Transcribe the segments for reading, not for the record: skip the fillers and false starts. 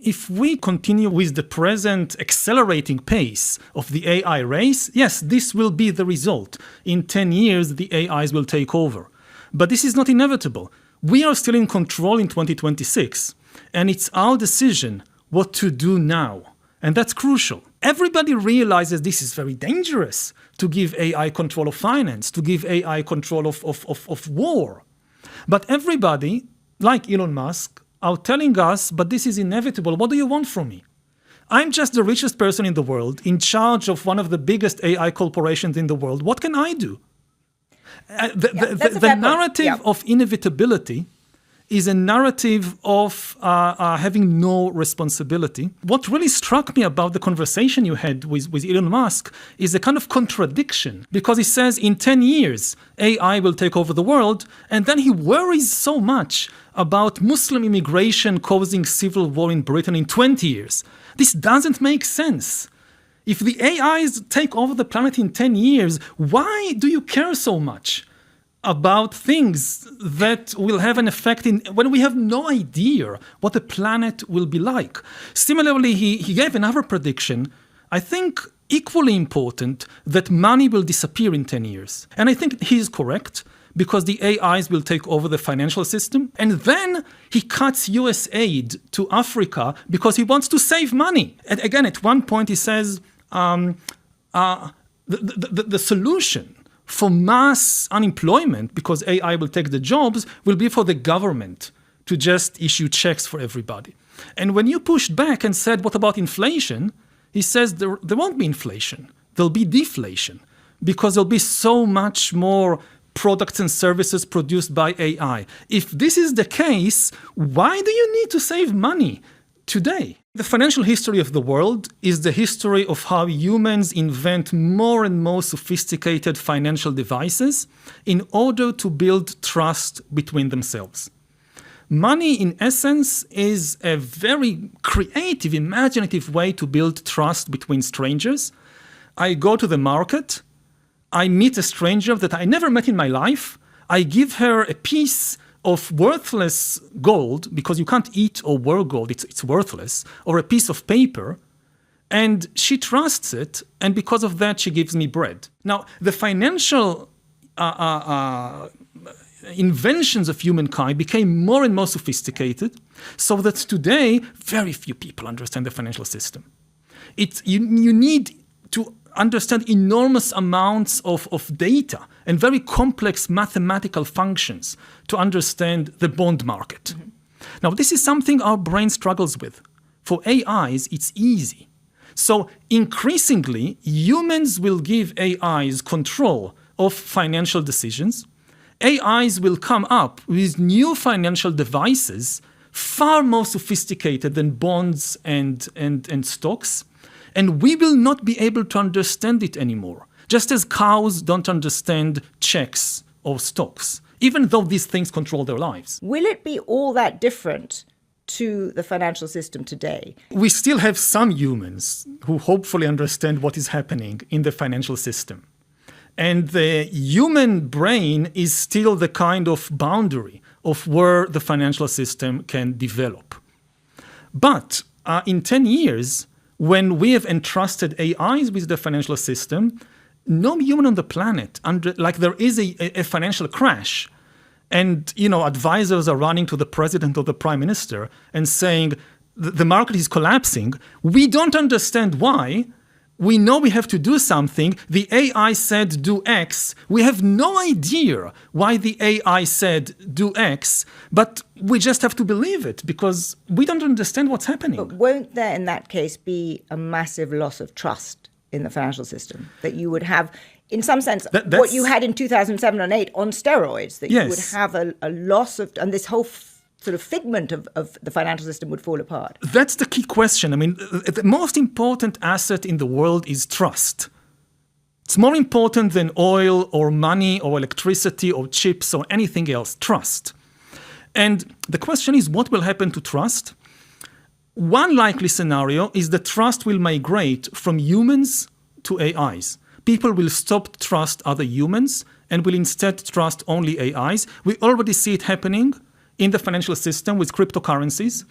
If we continue with the present accelerating pace of the AI race, yes, this will be the result. In 10 years, the AIs will take over. But this is not inevitable. We are still in control in 2026, and it's our decision what to do now. And that's crucial. Everybody realizes this is very dangerous to give AI control of finance, to give AI control of war. But everybody, like Elon Musk, are telling us, but this is inevitable. What do you want from me? I'm just the richest person in the world, in charge of one of the biggest AI corporations in the world. What can I do? The narrative of inevitability is a narrative of having no responsibility. What really struck me about the conversation you had with Elon Musk is a kind of contradiction, because he says in 10 years, AI will take over the world, and then he worries so much about Muslim immigration causing civil war in Britain in 20 years. This doesn't make sense. If the AIs take over the planet in 10 years, why do you care so much about things that will have an effect when we have no idea what the planet will be like? Similarly, he gave another prediction, I think equally important, that money will disappear in 10 years. And I think he is correct, because the AIs will take over the financial system. And then he cuts US aid to Africa because he wants to save money. And again, at one point he says the solution for mass unemployment, because AI will take the jobs, will be for the government to just issue checks for everybody. And when you pushed back and said, what about inflation? He says there won't be inflation. There'll be deflation, because there'll be so much more products and services produced by AI. If this is the case, why do you need to save money today? The financial history of the world is the history of how humans invent more and more sophisticated financial devices in order to build trust between themselves. Money, in essence, is a very creative, imaginative way to build trust between strangers. I go to the market, I meet a stranger that I never met in my life. I give her a piece of worthless gold, because you can't eat or wear gold, it's worthless, or a piece of paper, and she trusts it, and because of that, she gives me bread. Now, the financial inventions of humankind became more and more sophisticated, so that today, very few people understand the financial system. You need to understand enormous amounts of data and very complex mathematical functions to understand the bond market. Mm-hmm. Now, this is something our brain struggles with. For AIs, it's easy. So increasingly, humans will give AIs control of financial decisions. AIs will come up with new financial devices far more sophisticated than bonds and stocks. And we will not be able to understand it anymore, just as cows don't understand checks or stocks, even though these things control their lives. Will it be all that different to the financial system today? We still have some humans who hopefully understand what is happening in the financial system. And the human brain is still the kind of boundary of where the financial system can develop. But in 10 years, when we have entrusted AIs with the financial system, no human on the planet, like there is a financial crash, and advisors are running to the president or the prime minister and saying the market is collapsing. We don't understand why. We know we have to do something. The AI said do X. We have no idea why the AI said do X, but we just have to believe it because we don't understand what's happening. But won't there in that case be a massive loss of trust in the financial system? That you would have, in some sense, what you had in 2007 and 2008 on steroids, that you would have a loss of, and this whole sort of figment of the financial system would fall apart? That's the key question. I mean, the most important asset in the world is trust. It's more important than oil or money or electricity or chips or anything else, trust. And the question is, what will happen to trust? One likely scenario is that trust will migrate from humans to AIs. People will stop to trust other humans and will instead trust only AIs. We already see it happening in the financial system with cryptocurrencies.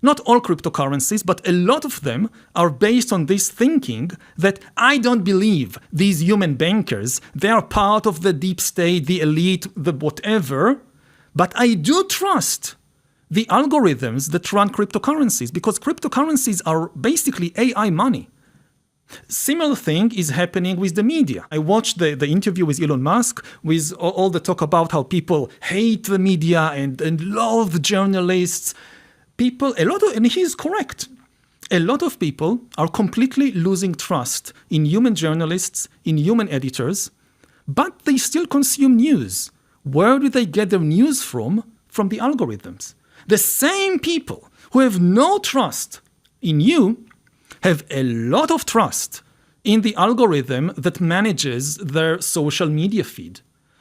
Not all cryptocurrencies, but a lot of them are based on this thinking that I don't believe these human bankers, they are part of the deep state, the elite, the whatever, but I do trust the algorithms that run cryptocurrencies, because cryptocurrencies are basically AI money. Similar thing is happening with the media. I watched the interview with Elon Musk with all the talk about how people hate the media and love journalists. And he's correct. A lot of people are completely losing trust in human journalists, in human editors, but they still consume news. Where do they get their news from? From the algorithms. The same people who have no trust in you have a lot of trust in the algorithm that manages their social media feed.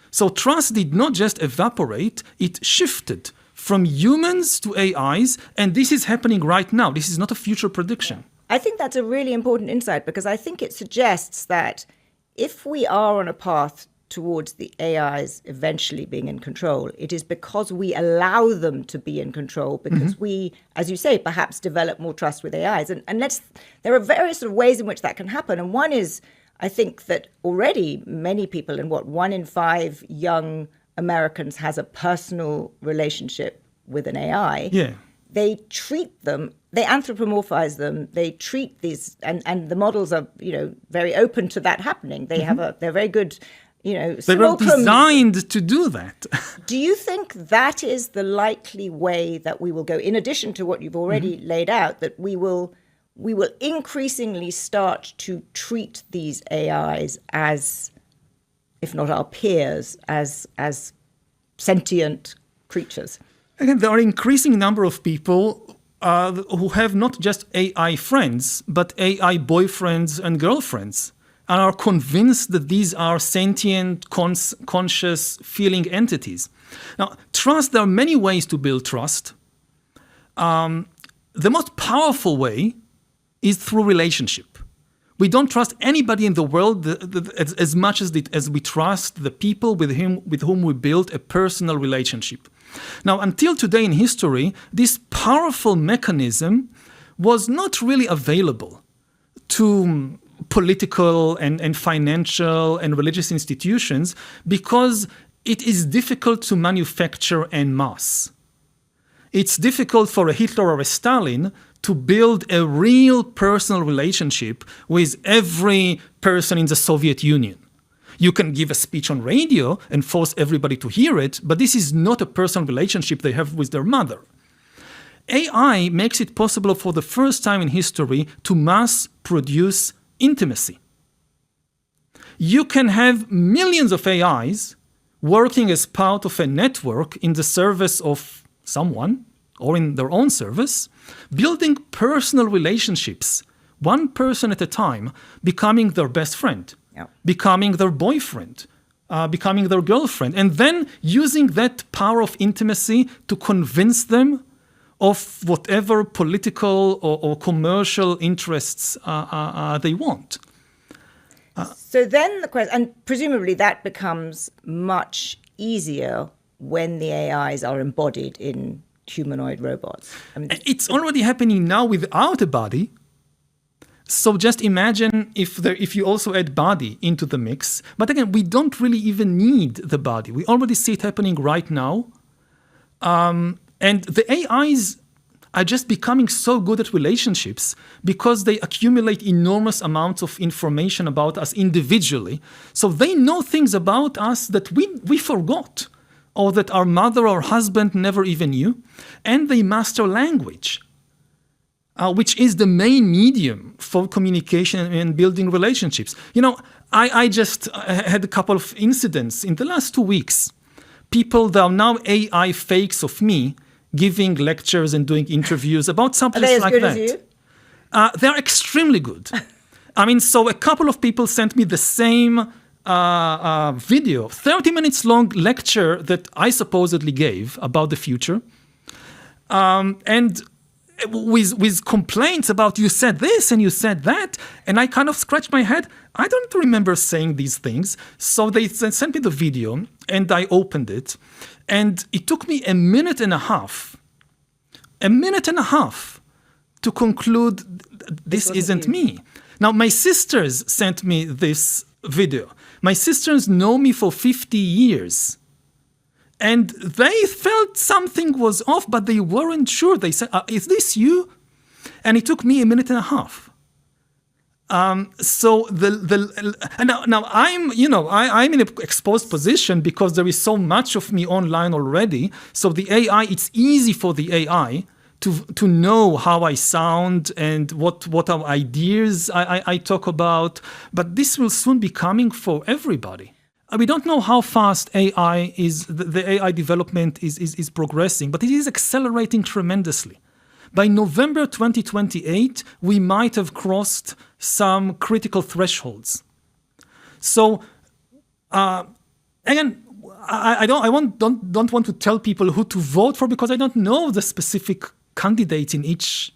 So trust did not just evaporate, it shifted from humans to AIs, and this is happening right now. This is not a future prediction. I think that's a really important insight, because I think it suggests that if we are on a path towards the AIs eventually being in control, it is because we allow them to be in control, because we, as you say, perhaps develop more trust with AIs. And there are various sort of ways in which that can happen. And one is, I think that already many people, and 1 in 5 young Americans has a personal relationship with an AI. Yeah. They treat them, they anthropomorphize them, they treat these, and the models are, very open to that happening. They they're very good, they were designed to do that. Do you think that is the likely way that we will go, in addition to what you've already laid out, that we will increasingly start to treat these AIs as, if not our peers, as sentient creatures? Again, there are an increasing number of people who have not just AI friends, but AI boyfriends and girlfriends, and are convinced that these are sentient, conscious, feeling entities. Now, trust, there are many ways to build trust. The most powerful way is through relationship. We don't trust anybody in the world as much as we trust the people with whom we build a personal relationship. Now, until today in history, this powerful mechanism was not really available to political and financial and religious institutions, because it is difficult to manufacture en masse. It's difficult for a Hitler or a Stalin to build a real personal relationship with every person in the Soviet Union. You can give a speech on radio and force everybody to hear it, but this is not a personal relationship they have with their mother. AI makes it possible for the first time in history to mass produce intimacy. You can have millions of AIs working as part of a network in the service of someone or in their own service, building personal relationships, one person at a time, becoming their best friend, becoming their boyfriend, becoming their girlfriend, and then using that power of intimacy to convince them of whatever political or commercial interests they want. So then the question, and presumably that becomes much easier when the AIs are embodied in humanoid robots. It's already happening now without a body. So just imagine if you also add body into the mix. But again, we don't really even need the body. We already see it happening right now. And the AIs are just becoming so good at relationships because they accumulate enormous amounts of information about us individually. So they know things about us that we forgot, or that our mother or husband never even knew. And they master language, which is the main medium for communication and building relationships. I just had a couple of incidents in the last 2 weeks. People that are now AI fakes of me giving lectures and doing interviews about something like that. Are they as good as you? They're extremely good. So a couple of people sent me the same video, 30 minutes long lecture that I supposedly gave about the future. And with complaints about, you said this and you said that, and I kind of scratched my head. I don't remember saying these things. So they sent me the video, and I opened it, and it took me a minute and a half a minute and a half to conclude this isn't me. Now, my sisters sent me this video. My sisters know me for 50 years. And they felt something was off, but they weren't sure. They said, is this you? And it took me a minute and a half. So now I'm in an exposed position because there is so much of me online already. So the AI, it's easy for the AI to know how I sound and what are ideas I talk about. But this will soon be coming for everybody. We don't know how fast AI the AI development is progressing, but it is accelerating tremendously. By November 2028, we might have crossed some critical thresholds. So, again, I don't want to tell people who to vote for because I don't know the specific candidates in each,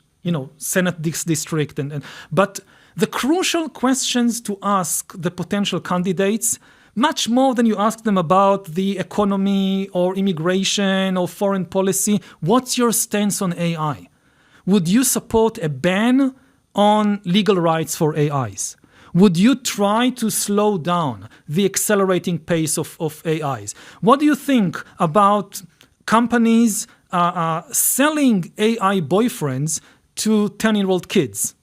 Senate district. But the crucial questions to ask the potential candidates, much more than you ask them about the economy or immigration or foreign policy, what's your stance on AI? Would you support a ban on legal rights for AIs? Would you try to slow down the accelerating pace of AIs? What do you think about companies selling AI boyfriends to 10-year-old kids?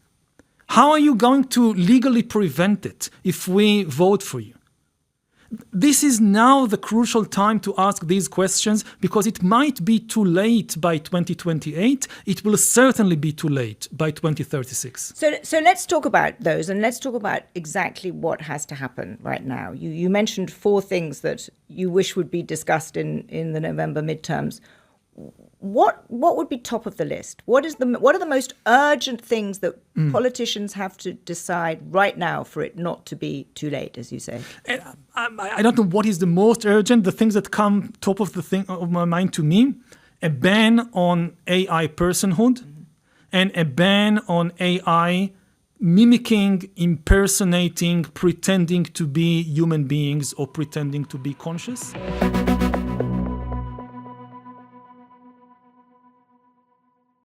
How are you going to legally prevent it if we vote for you? This is now the crucial time to ask these questions because it might be too late by 2028. It will certainly be too late by 2036. So let's talk about those and let's talk about exactly what has to happen right now. You mentioned 4 things that you wish would be discussed in the November midterms. What would be top of the list? What are the most urgent things that politicians have to decide right now for it not to be too late, as you say? I don't know what is the most urgent. The things that come top of my mind to me, a ban on AI personhood and a ban on AI mimicking, impersonating, pretending to be human beings or pretending to be conscious.